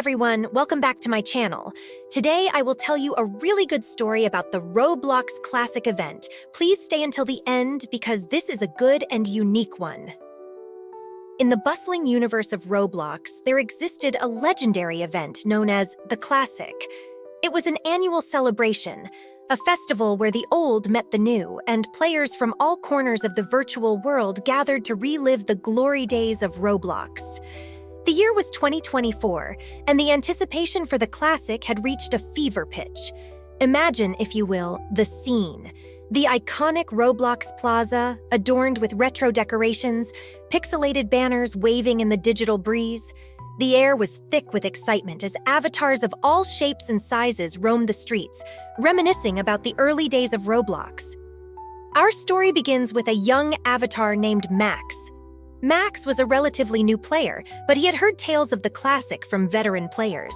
everyone, welcome back to my channel. Today I will tell you a really good story about the Roblox Classic event. Please stay until the end because this is a good and unique one. In the bustling universe of Roblox, there existed a legendary event known as the Classic. It was an annual celebration, a festival where the old met the new, and players from all corners of the virtual world gathered to relive the glory days of Roblox. The year was 2024, and the anticipation for the Classic had reached a fever pitch. Imagine, if you will, the scene. The iconic Roblox Plaza, adorned with retro decorations, pixelated banners waving in the digital breeze. The air was thick with excitement as avatars of all shapes and sizes roamed the streets, reminiscing about the early days of Roblox. Our story begins with a young avatar named Max. Max was a relatively new player, but he had heard tales of the Classic from veteran players.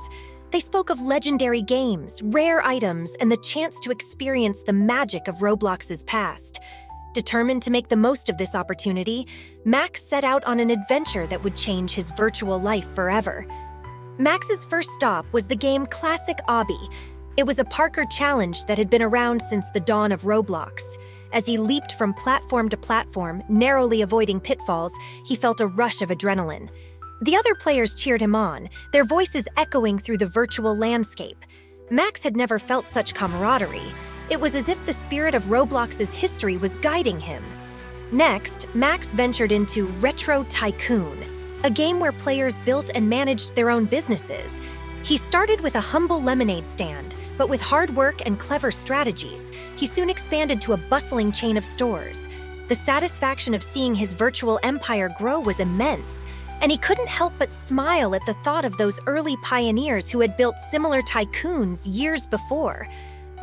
They spoke of legendary games, rare items, and the chance to experience the magic of Roblox's past. Determined to make the most of this opportunity, Max set out on an adventure that would change his virtual life forever. Max's first stop was the game Classic Obby. It was a Parker challenge that had been around since the dawn of Roblox. As he leaped from platform to platform, narrowly avoiding pitfalls, he felt a rush of adrenaline. The other players cheered him on, their voices echoing through the virtual landscape. Max had never felt such camaraderie. It was as if the spirit of Roblox's history was guiding him. Next, Max ventured into Retro Tycoon, a game where players built and managed their own businesses. He started with a humble lemonade stand, but with hard work and clever strategies, he soon expanded to a bustling chain of stores. The satisfaction of seeing his virtual empire grow was immense, and he couldn't help but smile at the thought of those early pioneers who had built similar tycoons years before.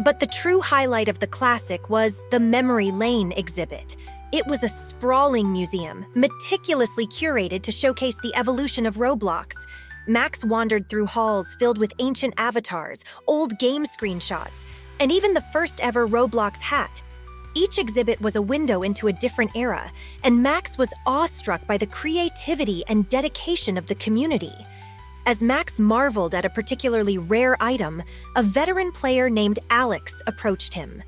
But the true highlight of the Classic was the Memory Lane exhibit. It was a sprawling museum, meticulously curated to showcase the evolution of Roblox. Max wandered through halls filled with ancient avatars, old game screenshots, and even the first ever Roblox hat. Each exhibit was a window into a different era, and Max was awestruck by the creativity and dedication of the community. As Max marveled at a particularly rare item, a veteran player named Alex approached him.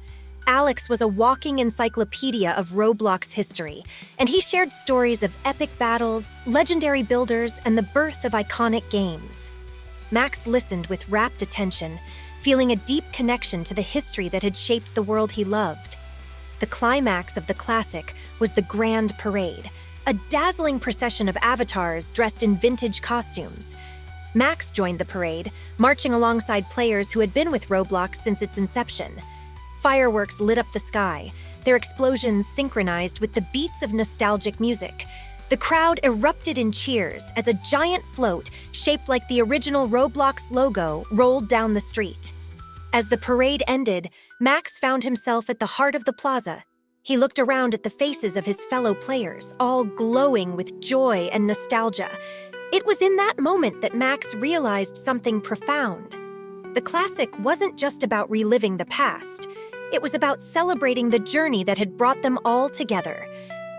Alex was a walking encyclopedia of Roblox history, and he shared stories of epic battles, legendary builders, and the birth of iconic games. Max listened with rapt attention, feeling a deep connection to the history that had shaped the world he loved. The climax of the Classic was the Grand Parade, a dazzling procession of avatars dressed in vintage costumes. Max joined the parade, marching alongside players who had been with Roblox since its inception. Fireworks lit up the sky, their explosions synchronized with the beats of nostalgic music. The crowd erupted in cheers as a giant float, shaped like the original Roblox logo, rolled down the street. As the parade ended, Max found himself at the heart of the plaza. He looked around at the faces of his fellow players, all glowing with joy and nostalgia. It was in that moment that Max realized something profound. The Classic wasn't just about reliving the past. It was about celebrating the journey that had brought them all together.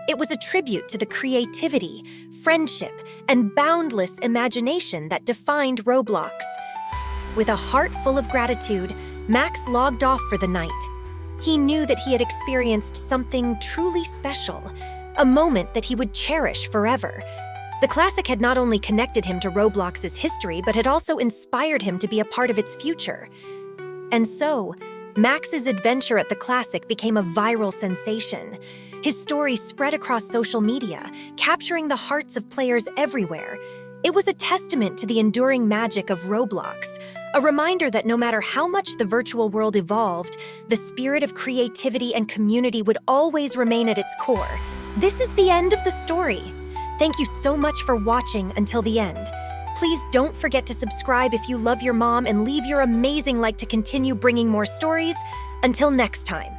It was a tribute to the creativity, friendship, and boundless imagination that defined Roblox. With a heart full of gratitude, Max logged off for the night. He knew that he had experienced something truly special, a moment that he would cherish forever. The Classic had not only connected him to Roblox's history, but had also inspired him to be a part of its future. And so, Max's adventure at the Classic became a viral sensation. His story spread across social media, capturing the hearts of players everywhere. It was a testament to the enduring magic of Roblox, a reminder that no matter how much the virtual world evolved, the spirit of creativity and community would always remain at its core. This is the end of the story. Thank you so much for watching until the end. Please don't forget to subscribe if you love your mom and leave your amazing like to continue bringing more stories. Until next time.